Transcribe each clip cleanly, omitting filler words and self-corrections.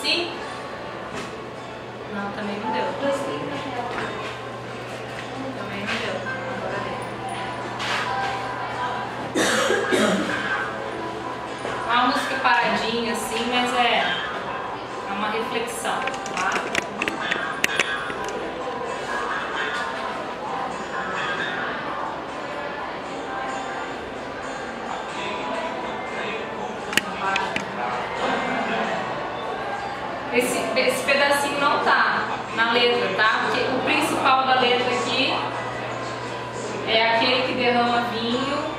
assim? Não, também não deu. Também não deu. Agora deu. É uma música paradinha assim, mas é uma reflexão, tá? Esse pedacinho não tá na letra, tá? Porque o principal da letra aqui é aquele que derrama vinho.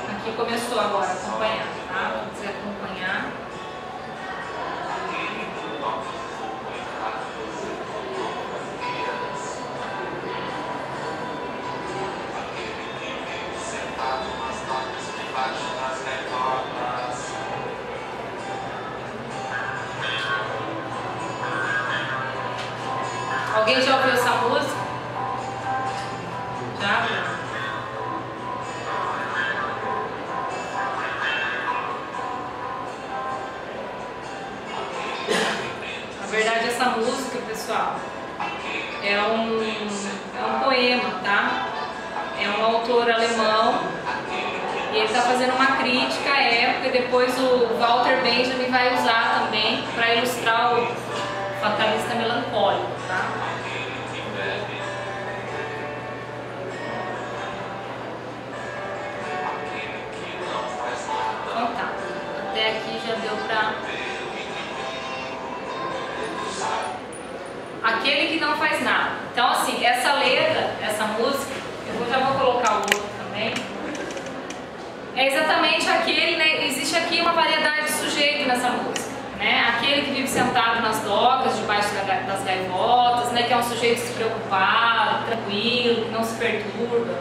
Aqui começou agora a acompanhar, tá? Quem quiser acompanhar. Alguém já ouviu essa música? Já? Na verdade, essa música, pessoal, é um poema, tá? É um autor alemão e ele está fazendo uma crítica à época e depois o Walter Benjamin vai usar também para ilustrar o Fatalista Melancólico, tá? Então tá, até aqui já deu pra... Aquele que não faz nada. Então assim, essa letra, essa música, já vou colocar o outro também, é exatamente aquele, né? Existe aqui uma variedade de sujeito nessa música, né? Aquele que vive sentado nas docas, debaixo das gaivotas, né? Que é um sujeito despreocupado, tranquilo, que não se perturba.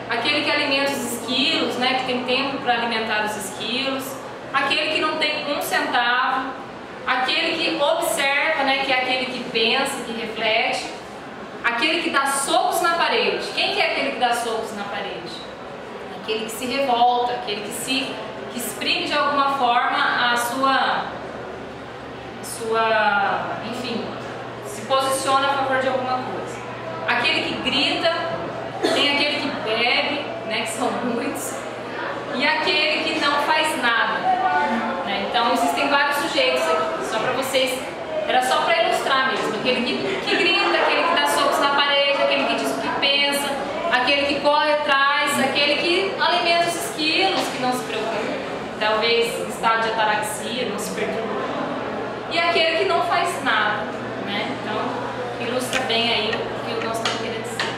Aquele que alimenta os esquilos, né? Que tem tempo para alimentar os esquilos. Aquele que não tem um centavo. Aquele que observa, né? Que é aquele que pensa, que reflete. Aquele que dá socos na parede. Quem que é aquele que dá socos na parede? Aquele que se revolta, aquele que exprime de alguma forma a sua, enfim, se posiciona a favor de alguma coisa. Aquele que grita, tem aquele que bebe, né, que são muitos, e aquele que não faz nada, né? Então existem vários sujeitos aqui, só para vocês, era só para ilustrar mesmo, aquele que grita, aquele que dá socos na parede, aquele que diz o que pensa, aquele que corre atrás, aquele que alimenta os esquilos, que não se preocupa, talvez em estado de ataraxia, não se perturba, e aquele que não faz nada, né? Então ilustra bem aí o que nós estamos querendo dizer.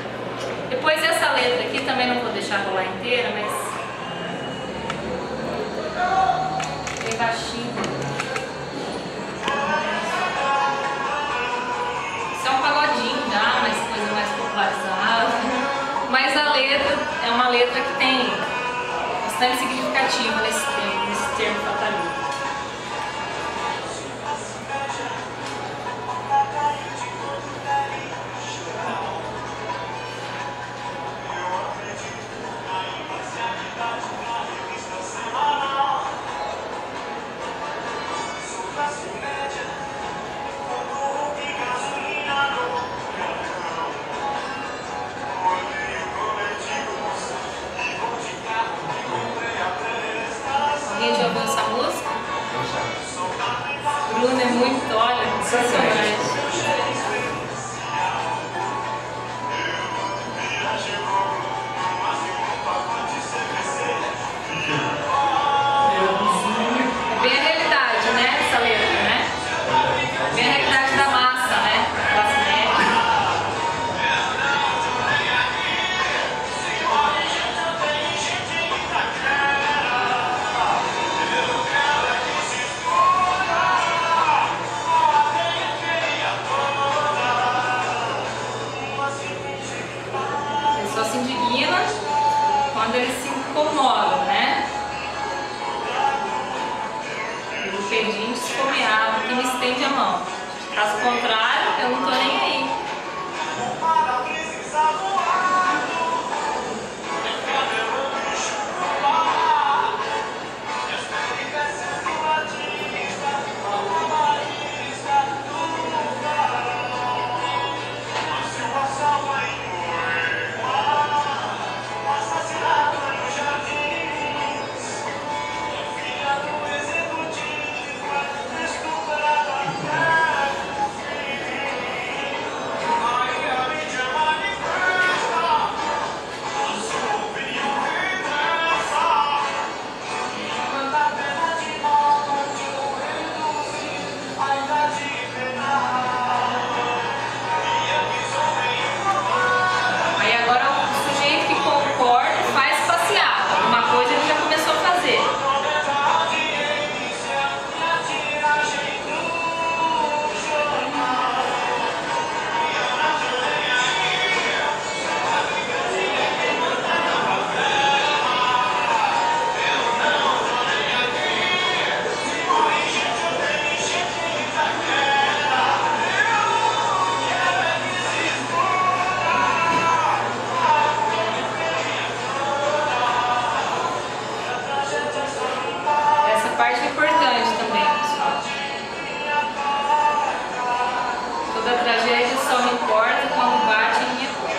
Depois essa letra aqui também não vou deixar rolar inteira, mas bem baixinho. Isso é um pagodinho já, mas coisa mais popularizada. Mas a letra é uma letra que tem bastante significativo nesse termo fatalista. Alguém já ouviu essa música? Bruno é muito, olha, sensacionante. É bem a realidade, né? Essa letra, né? Bem a realidade da massa, né? Classe média. verdinhos come água, que me estende a mão. Caso contrário, eu não tô nem aí. Parte importante também, pessoal. Toda tragédia só me importa quando bate em minha porta.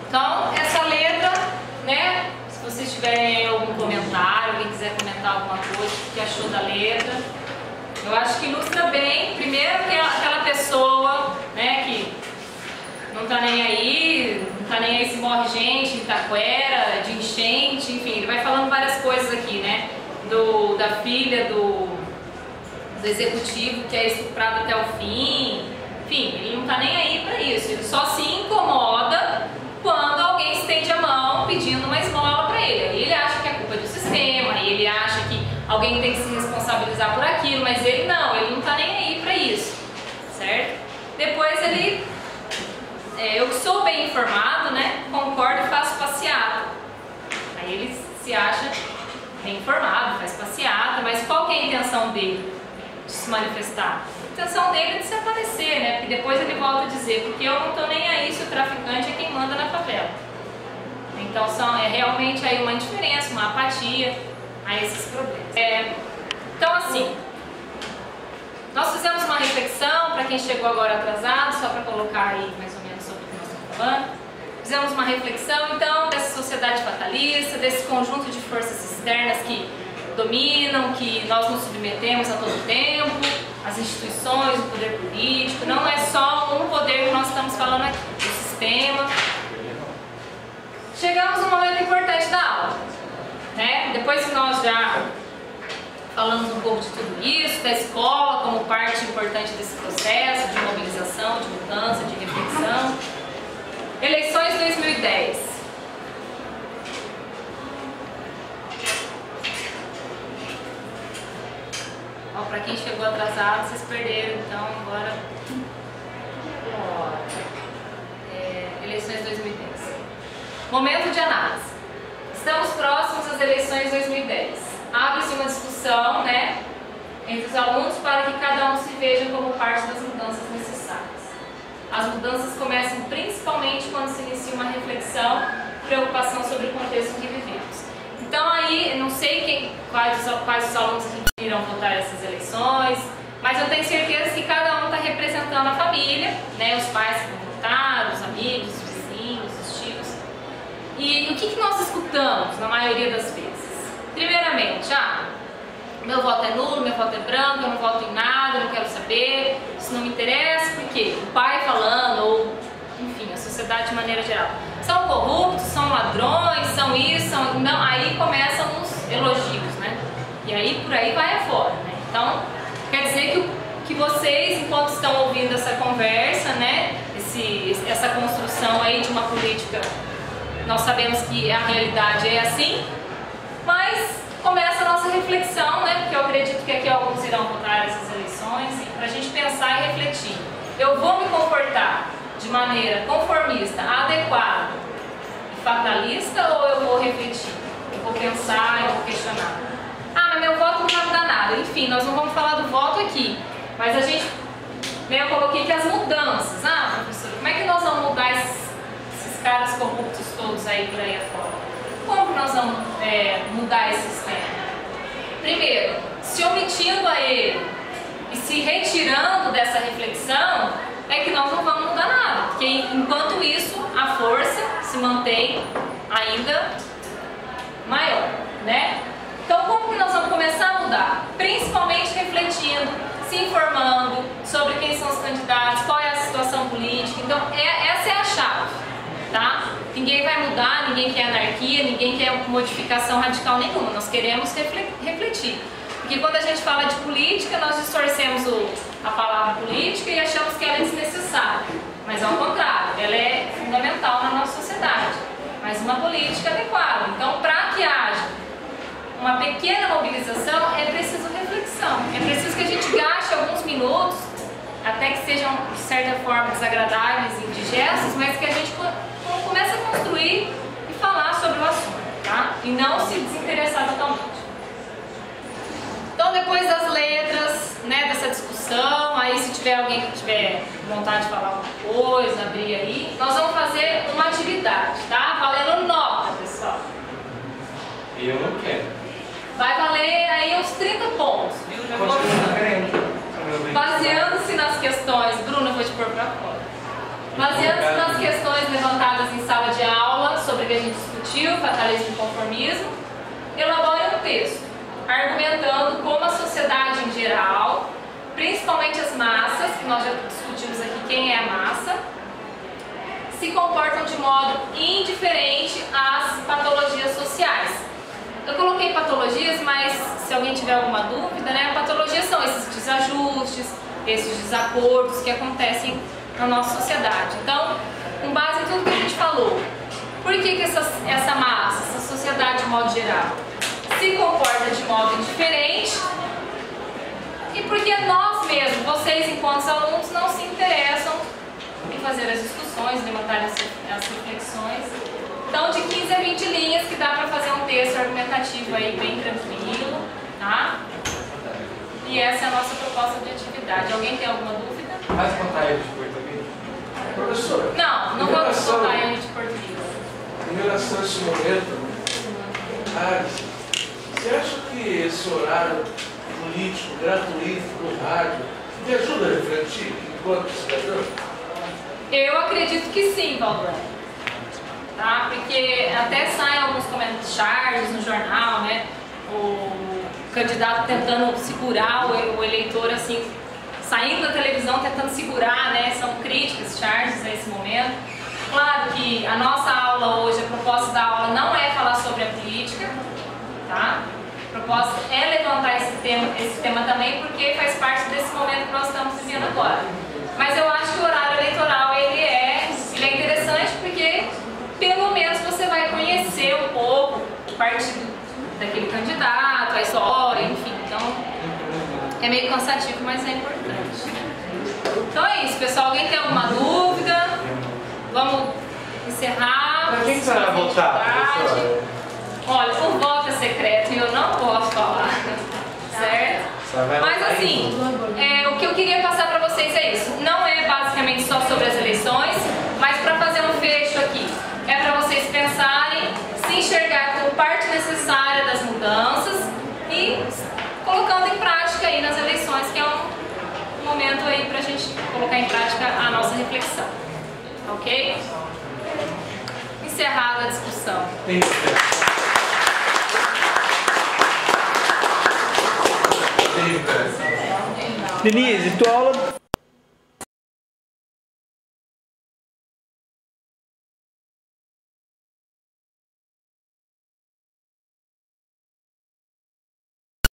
Então, essa letra, né? Se vocês tiverem algum comentário, alguém quiser comentar alguma coisa, o que achou da letra, eu acho que ilustra bem, primeiro, que aquela pessoa, né, que não tá nem aí se morre gente em Itaquera, de enchente, enfim, ele vai falando várias coisas aqui, né, da filha do executivo que é estuprado até o fim, enfim, ele não tá nem aí pra isso, ele só se incomoda quando alguém estende a mão pedindo uma esmola pra ele, aí ele acha que é culpa do sistema, aí ele acha que alguém tem que se responsabilizar por aquilo, mas ele não tá nem aí pra isso, certo? Depois ele, eu que sou bem informado, né, concordo e faço passeata. Aí ele se acha bem informado, faz passeata, mas qual que é a intenção dele de se manifestar? A intenção dele é de se aparecer, né, porque depois ele volta a dizer, porque eu não tô nem aí se o traficante é quem manda na favela. Então é realmente aí uma indiferença, uma apatia a esses problemas. Então assim, nós fizemos uma reflexão, para quem chegou agora atrasado, só para colocar aí mais ou menos sobre o que nós estamos falando. Fizemos uma reflexão então dessa sociedade fatalista, desse conjunto de forças externas que dominam, que nós nos submetemos a todo tempo, as instituições, o poder político, não é só um poder que nós estamos falando aqui, o sistema. Chegamos num momento importante da aula, né? Depois que nós já falamos um pouco de tudo isso, da escola como parte importante desse processo de mobilização, de mudança, de reflexão. Eleições 2010. Para quem chegou atrasado, vocês perderam, então agora. Eleições 2010. Momento de análise. Estamos próximos às eleições 2010. Abre-se uma discussão, né, entre os alunos para que cada um se veja como parte das mudanças necessárias. As mudanças começam principalmente quando se inicia uma reflexão, preocupação sobre o contexto em que vivemos. Então aí, não sei quais os alunos que irão votar nessas eleições, mas eu tenho certeza que cada um está representando a família, né, os pais que vão votar, os amigos, os vizinhos, os tios. E o que nós escutamos na maioria das vezes? Primeiramente, meu voto é nulo, meu voto é branco, eu não voto em nada, eu não quero saber, isso não me interessa, porque o pai falando, ou enfim, a sociedade de maneira geral, são corruptos, são ladrões, são isso, são... Não, aí começam os elogios, né? E aí por aí vai afora, né? Então, quer dizer que vocês, enquanto estão ouvindo essa conversa, né, essa construção aí de uma política, nós sabemos que a realidade é assim, mas começa a nossa reflexão, né, porque eu acredito que aqui alguns irão votar essas eleições, para a gente pensar e refletir. eu vou me comportar de maneira conformista, adequada e fatalista, ou eu vou refletir? Eu vou pensar, eu vou questionar. Ah, mas meu voto não vai mudar nada. Enfim, nós não vamos falar do voto aqui, mas a gente, eu coloquei aqui as mudanças. Ah, professor, como é que nós vamos mudar esses caras corruptos todos aí por aí afora? Como nós vamos mudar esse sistema? Primeiro, se omitindo a ele e se retirando dessa reflexão, é que nós não vamos mudar nada, porque enquanto isso a força se mantém ainda maior, né? Então como que nós vamos começar a mudar? Principalmente refletindo, se informando sobre quem são os candidatos, qual é a situação política. Então essa é a chave, tá? Ninguém vai mudar, ninguém quer anarquia, ninguém quer modificação radical nenhuma, nós queremos refletir. Porque quando a gente fala de política, nós distorcemos a palavra política e achamos que ela é desnecessária. Mas ao contrário, ela é fundamental na nossa sociedade. Mas uma política adequada. Então, para que haja uma pequena mobilização, é preciso reflexão. É preciso que a gente gaste alguns minutos, até que sejam, de certa forma, desagradáveis e indigestos, mas que a gente comece a construir e falar sobre o assunto, tá? E não se desinteressar totalmente. Então, depois das letras, né, dessa discussão, aí se tiver alguém que tiver vontade de falar alguma coisa, abrir aí, nós vamos fazer uma atividade, tá? Valendo nota, pessoal. Eu não quero. Vai valer aí uns 30 pontos, viu? Já vou baseando-se nas questões, Bruna, eu vou te pôr pra fora. Baseando-se nas questões levantadas em sala de aula sobre o que a gente discutiu, fatalismo e conformismo, elabore um texto argumentando como a sociedade em geral, principalmente as massas, que nós já discutimos aqui quem é a massa, se comportam de modo indiferente às patologias sociais. Eu coloquei patologias, mas se alguém tiver alguma dúvida, né, patologias são esses desajustes, esses desacordos que acontecem na nossa sociedade. Então, com base em tudo que a gente falou, por que essa massa, essa sociedade de modo geral, se comporta de modo indiferente e porque nós mesmos, vocês enquanto alunos, não se interessam em fazer as discussões, levantar as reflexões. Então, de 15 a 20 linhas que dá para fazer um texto argumentativo aí bem tranquilo, tá? E essa é a nossa proposta de atividade. Alguém tem alguma dúvida? Vai contar ele de português? Professora, Não vamos contar ele de português. em relação a esse momento, você acha que esse horário político gratuito no rádio me ajuda a refletir enquanto cidadão? Eu acredito que sim, Valdir. Tá? Porque até saem alguns comentários no jornal, né? O candidato tentando segurar o eleitor, assim, saindo da televisão, tentando segurar, né? São críticas, charges a esse momento. Claro que a nossa aula hoje, a proposta da aula não é falar sobre a política, tá? A proposta é levantar esse tema também, porque faz parte desse momento que nós estamos vivendo agora. Mas eu acho que o horário eleitoral ele é interessante porque pelo menos você vai conhecer um pouco o partido daquele candidato, a história, enfim. Então é meio cansativo, mas é importante. Então é isso, pessoal. Alguém tem alguma dúvida? Vamos encerrar. Para quem você vai votar, professora? Olha, o voto é secreto e eu não posso falar, certo? Mas assim, o que eu queria passar para vocês é isso. Não é basicamente só sobre as eleições, mas para fazer um fecho aqui, é para vocês pensarem, se enxergar como parte necessária das mudanças e colocando em prática aí nas eleições, que é um momento aí para a gente colocar em prática a nossa reflexão. Ok? Encerrada a discussão. Denise, tua aula